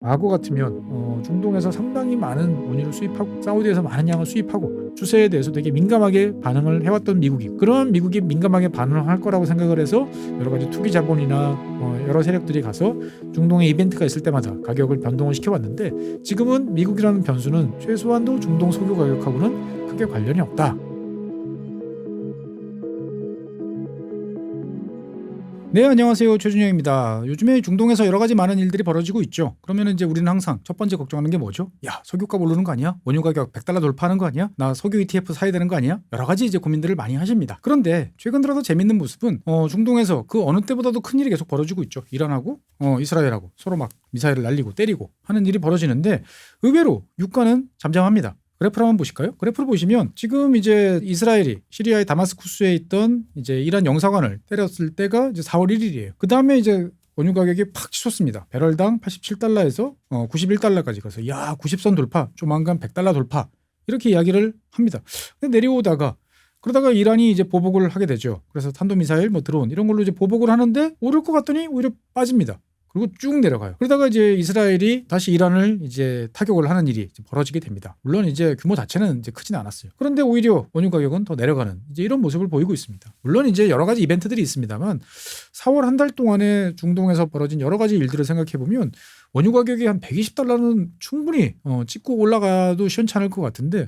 과거 같으면 중동에서 상당히 많은 원유를 수입하고 사우디에서 많은 양을 수입하고 추세에 대해서 되게 민감하게 반응을 해왔던 미국이, 그런 미국이 민감하게 반응을 할 거라고 생각을 해서 여러 가지 투기 자본이나 여러 세력들이 가서 중동에 이벤트가 있을 때마다 가격을 변동을 시켜왔는데, 지금은 미국이라는 변수는 최소한도 중동 석유 가격하고는 크게 관련이 없다. 네, 안녕하세요. 최준영입니다. 요즘에 중동에서 여러 가지 많은 일들이 벌어지고 있죠. 그러면 이제 우리는 항상 첫 번째 걱정하는 게 뭐죠? 야, 석유값 오르는 거 아니야? 원유 가격 100달러 돌파하는 거 아니야? 나 석유 ETF 사야 되는 거 아니야? 여러 가지 이제 고민들을 많이 하십니다. 그런데 최근 들어서 재밌는 모습은 중동에서 그 어느 때보다도 큰 일이 계속 벌어지고 있죠. 이란하고 이스라엘하고 서로 막 미사일을 날리고 때리고 하는 일이 벌어지는데, 의외로 유가는 잠잠합니다. 그래프를 한번 보실까요? 그래프를 보시면 지금 이제 이스라엘이 시리아의 다마스쿠스에 있던 이제 이란 영사관을 때렸을 때가 이제 4월 1일이에요. 그 다음에 이제 원유 가격이 팍 치솟습니다. 배럴당 87달러에서 91달러까지 가서 야, 90선 돌파, 조만간 100달러 돌파, 이렇게 이야기를 합니다. 근데 내려오다가 그러다가 이란이 이제 보복을 하게 되죠. 그래서 탄도미사일, 드론 이런 걸로 이제 보복을 하는데 오를 것 같더니 오히려 빠집니다. 그리고 쭉 내려가요. 그러다가 이제 이스라엘이 다시 이란을 이제 타격을 하는 일이 이제 벌어지게 됩니다. 물론 이제 규모 자체는 이제 크진 않았어요. 그런데 오히려 원유 가격은 더 내려가는 이제 이런 모습을 보이고 있습니다. 물론 이제 여러 가지 이벤트들이 있습니다만 4월 한 달 동안에 중동에서 벌어진 여러 가지 일들을 생각해 보면 원유 가격이 한 120달러는 충분히 찍고 올라가도 시원찮을 것 같은데,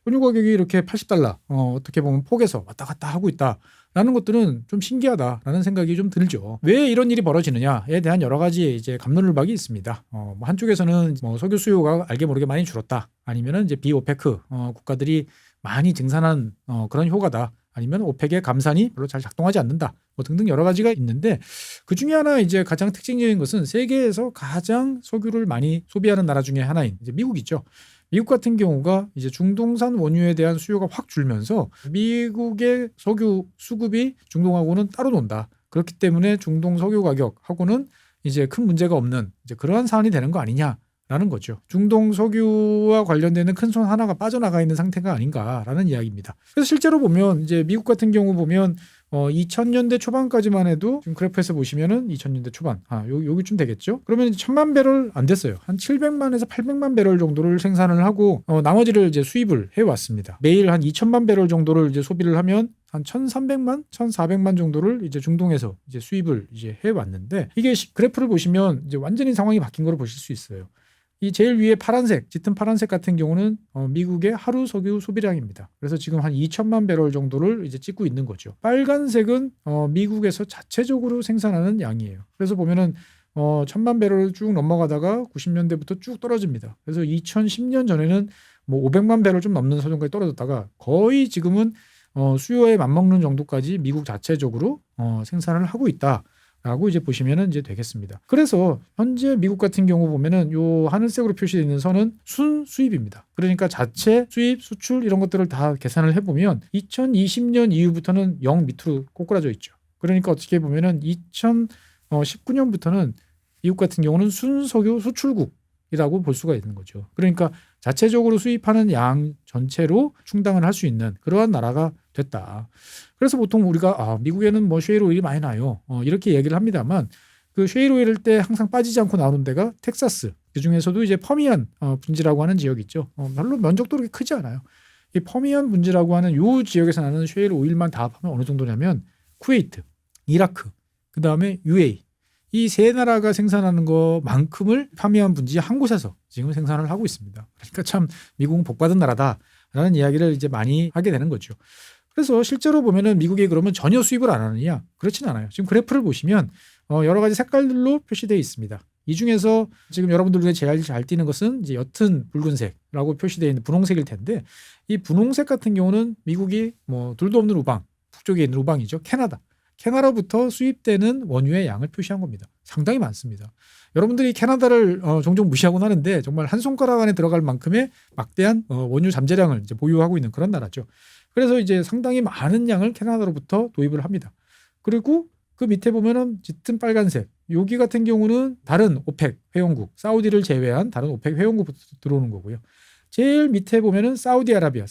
원유 가격이 이렇게 80달러 어떻게 보면 폭에서 왔다 갔다 하고 있다라는 것들은 좀 신기하다라는 생각이 좀 들죠. 왜 이런 일이 벌어지느냐에 대한 여러 가지 이제 갑론을박이 있습니다. 한쪽에서는 석유 수요가 알게 모르게 많이 줄었다, 아니면은 이제 비오페크 국가들이 많이 증산한 그런 효과다, 아니면 오펙의 감산이 별로 잘 작동하지 않는다, 등등 여러 가지가 있는데, 그 중에 하나 이제 가장 특징적인 것은 세계에서 가장 석유를 많이 소비하는 나라 중에 하나인 이제 미국이죠. 미국 같은 경우가 이제 중동산 원유에 대한 수요가 확 줄면서 미국의 석유 수급이 중동하고는 따로 논다. 그렇기 때문에 중동 석유 가격하고는 이제 큰 문제가 없는 이제 그러한 사안이 되는 거 아니냐라는 거죠. 중동 석유와 관련되는 큰 손 하나가 빠져나가 있는 상태가 아닌가라는 이야기입니다. 그래서 실제로 보면 이제 미국 같은 경우 보면 2000년대 초반까지만 해도 지금 그래프에서 보시면은 2000년대 초반, 여기쯤 되겠죠. 그러면 1000만 배럴 안 됐어요. 한 700만에서 800만 배럴 정도를 생산을 하고 나머지를 이제 수입을 해 왔습니다. 매일 한 2000만 배럴 정도를 이제 소비를 하면 한 1300만, 1400만 정도를 이제 중동에서 이제 수입을 이제 해 왔는데, 이게 그래프를 보시면 이제 완전히 상황이 바뀐 걸 보실 수 있어요. 이 제일 위에 파란색, 짙은 파란색 같은 경우는 미국의 하루 석유 소비량입니다. 그래서 지금 한 2천만 배럴 정도를 이제 찍고 있는 거죠. 빨간색은 미국에서 자체적으로 생산하는 양이에요. 그래서 보면은 1000만 배럴을 쭉 넘어가다가 90년대부터 쭉 떨어집니다. 그래서 2010년 전에는 500만 배럴 좀 넘는 수준까지 떨어졌다가 거의 지금은 수요에 맞먹는 정도까지 미국 자체적으로 생산을 하고 있다. 라고 이제 보시면은 이제 되겠습니다. 그래서 현재 미국 같은 경우 보면은 요 하늘색으로 표시되어 있는 선은 순수입입니다. 그러니까 자체 수입, 수출 이런 것들을 다 계산을 해보면 2020년 이후부터는 0 밑으로 꼬꾸라져 있죠. 그러니까 어떻게 보면은 2019년부터는 미국 같은 경우는 순석유 수출국이라고 볼 수가 있는 거죠. 그러니까 자체적으로 수입하는 양 전체로 충당을 할 수 있는 그러한 나라가 됐다. 그래서 보통 우리가 미국에는 셰일 오일이 많이 나요. 이렇게 얘기를 합니다만, 그 셰일 오일일 때 항상 빠지지 않고 나오는 데가 텍사스. 그 중에서도 이제 퍼미안 분지라고 하는 지역이 있죠. 별로 면적도 그렇게 크지 않아요. 이 퍼미안 분지라고 하는 요 지역에서 나는 셰일 오일만 다 합하면 어느 정도냐면 쿠웨이트, 이라크, 그 다음에 UAE, 이 세 나라가 생산하는 것만큼을 퍼미안 분지 한 곳에서 지금 생산을 하고 있습니다. 그러니까 참 미국은 복받은 나라다라는 이야기를 이제 많이 하게 되는 거죠. 그래서 실제로 보면은 미국이 그러면 전혀 수입을 안 하느냐? 그렇진 않아요. 지금 그래프를 보시면 여러 가지 색깔들로 표시되어 있습니다. 이 중에서 지금 여러분들 중에 제일 잘 띄는 것은 이제 옅은 붉은색이라고 표시되어 있는 분홍색일 텐데, 이 분홍색 같은 경우는 미국이 둘도 없는 우방, 북쪽에 있는 우방이죠. 캐나다부터 수입되는 원유의 양을 표시한 겁니다. 상당히 많습니다. 여러분들이 캐나다를 종종 무시하곤 하는데 정말 한 손가락 안에 들어갈 만큼의 막대한 원유 잠재량을 이제 보유하고 있는 그런 나라죠. 그래서 이제 상당히 많은 양을 캐나다로부터 도입을 합니다. 그리고 그 밑에 보면은 짙은 빨간색, 여기 같은 경우는 다른 오펙 회원국, 사우디를 제외한 다른 오펙 회원국부터 들어오는 거고요. 제일 밑에 보면은 사우디아라비아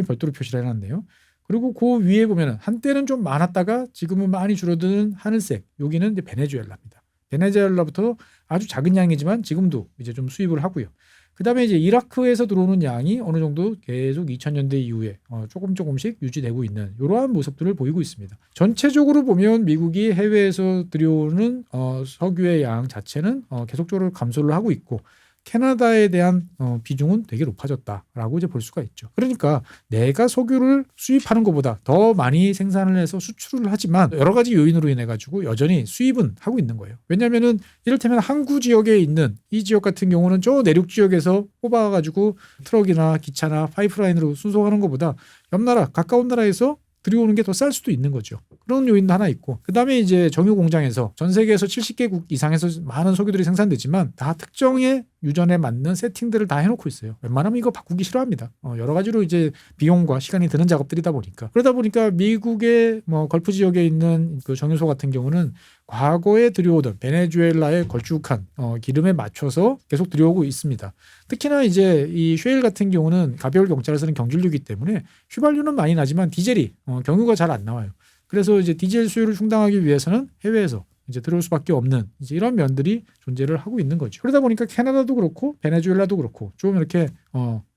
별도로 표시를 해놨네요. 그리고 그 위에 보면은 한때는 좀 많았다가 지금은 많이 줄어드는 하늘색, 여기는 이제 베네수엘라입니다. 베네수엘라부터 아주 작은 양이지만 지금도 이제 좀 수입을 하고요. 그다음에 이제 이라크에서 들어오는 양이 어느 정도 계속 2000년대 이후에 조금씩 유지되고 있는 이러한 모습들을 보이고 있습니다. 전체적으로 보면 미국이 해외에서 들여오는 석유의 양 자체는 계속적으로 감소를 하고 있고 캐나다에 대한 비중은 되게 높아졌다라고 이제 볼 수가 있죠. 그러니까 내가 석유를 수입하는 것보다 더 많이 생산을 해서 수출을 하지만 여러 가지 요인으로 인해 가지고 여전히 수입은 하고 있는 거예요. 왜냐하면은 이를테면 항구 지역에 있는 이 지역 같은 경우는 저 내륙 지역에서 뽑아가지고 트럭이나 기차나 파이프라인으로 순송하는 것보다 옆 나라 가까운 나라에서 들여오는 게 더 쌀 수도 있는 거죠. 그런 요인도 하나 있고 그다음에 이제 정유 공장에서 전 세계에서 70개국 이상에서 많은 석유들이 생산되지만 다 특정의 유전에 맞는 세팅들을 다 해놓고 있어요. 웬만하면 이거 바꾸기 싫어합니다. 여러 가지로 이제 비용과 시간이 드는 작업들이다 보니까 그러다 보니까 미국의 걸프 지역에 있는 그 정유소 같은 경우는 과거에 들여오던 베네수엘라의 걸쭉한 기름에 맞춰서 계속 들여오고 있습니다. 특히나 이제 이 쉐일 같은 경우는 가벼울 경차를 쓰는 경질유이기 때문에 휘발유는 많이 나지만 디젤이 경유가 잘 안 나와요. 그래서 이제 디젤 수요를 충당하기 위해서는 해외에서 이제 들어올 수밖에 없는 이제 이런 면들이 존재를 하고 있는 거죠. 그러다 보니까 캐나다도 그렇고 베네수엘라도 그렇고 좀 이렇게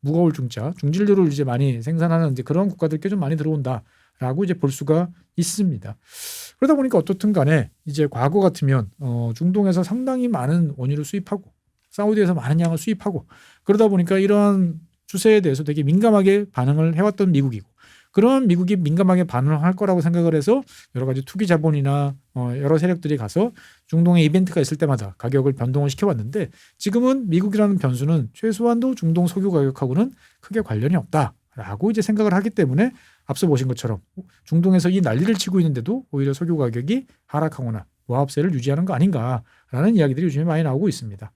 무거울 중짜 중진류를 이제 많이 생산하는 이제 그런 국가들께 좀 많이 들어온다라고 이제 볼 수가 있습니다. 그러다 보니까 어떻든 간에 이제 과거 같으면 중동에서 상당히 많은 원유를 수입하고 사우디에서 많은 양을 수입하고 그러다 보니까 이러한 추세에 대해서 되게 민감하게 반응을 해왔던 미국이고 그런 미국이 민감하게 반응을 할 거라고 생각을 해서 여러 가지 투기 자본이나 여러 세력들이 가서 중동에 이벤트가 있을 때마다 가격을 변동을 시켜왔는데 지금은 미국이라는 변수는 최소한도 중동 석유 가격하고는 크게 관련이 없다라고 이제 생각을 하기 때문에 앞서 보신 것처럼 중동에서 이 난리를 치고 있는데도 오히려 석유 가격이 하락하거나 보합세를 유지하는 거 아닌가라는 이야기들이 요즘에 많이 나오고 있습니다.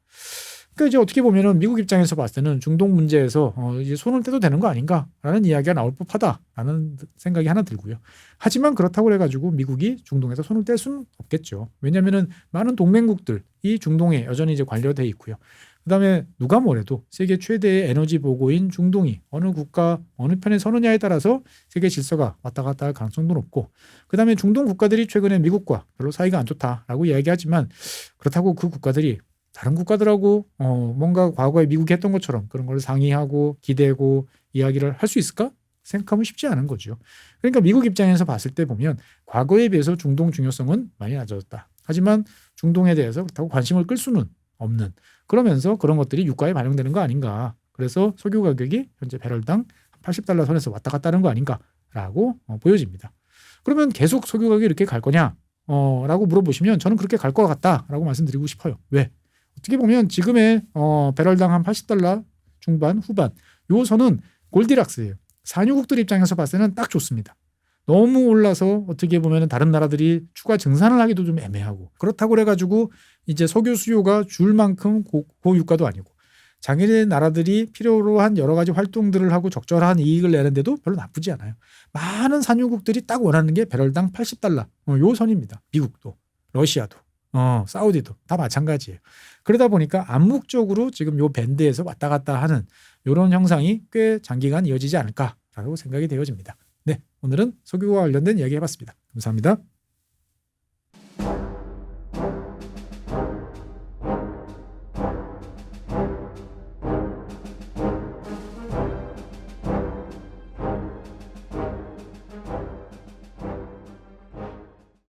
그러니까 이제 어떻게 보면은 미국 입장에서 봤을 때는 중동 문제에서 이제 손을 떼도 되는 거 아닌가라는 이야기가 나올 법하다라는 생각이 하나 들고요. 하지만 그렇다고 해가지고 미국이 중동에서 손을 뗄 수는 없겠죠. 왜냐하면은 많은 동맹국들이 중동에 여전히 이제 관여돼 있고요. 그다음에 누가 뭐래도 세계 최대의 에너지 보고인 중동이 어느 국가 어느 편에 서느냐에 따라서 세계 질서가 왔다 갔다 할 가능성도 높고 그다음에 중동 국가들이 최근에 미국과 별로 사이가 안 좋다라고 이야기하지만 그렇다고 그 국가들이 다른 국가들하고 뭔가 과거에 미국이 했던 것처럼 그런 걸 상의하고 기대고 이야기를 할 수 있을까? 생각하면 쉽지 않은 거죠. 그러니까 미국 입장에서 봤을 때 보면 과거에 비해서 중동 중요성은 많이 낮아졌다. 하지만 중동에 대해서 그렇다고 관심을 끌 수는 없는 그러면서 그런 것들이 유가에 반영되는 거 아닌가. 그래서 석유 가격이 현재 배럴당 $80 선에서 왔다 갔다 하는 거 아닌가라고 보여집니다. 그러면 계속 석유 가격이 이렇게 갈 거냐? 라고 물어보시면 저는 그렇게 갈 것 같다라고 말씀드리고 싶어요. 왜? 어떻게 보면 지금의 배럴당 한 $80 중반 후반 요 선은 골디락스예요. 산유국들 입장에서 봤을 때는 딱 좋습니다. 너무 올라서 어떻게 보면 다른 나라들이 추가 증산을 하기도 좀 애매하고 그렇다고 해가지고 이제 석유 수요가 줄 만큼 고유가도 아니고 자기네 나라들이 필요로 한 여러 가지 활동들을 하고 적절한 이익을 내는데도 별로 나쁘지 않아요. 많은 산유국들이 딱 원하는 게 배럴당 $80 요 선입니다. 미국도 러시아도 사우디도 다 마찬가지예요. 그러다 보니까 암묵적으로 지금 요 밴드에서 왔다 갔다 하는 이런 형상이 꽤 장기간 이어지지 않을까라고 생각이 되어집니다. 네, 오늘은 석유와 관련된 이야기 해봤습니다. 감사합니다.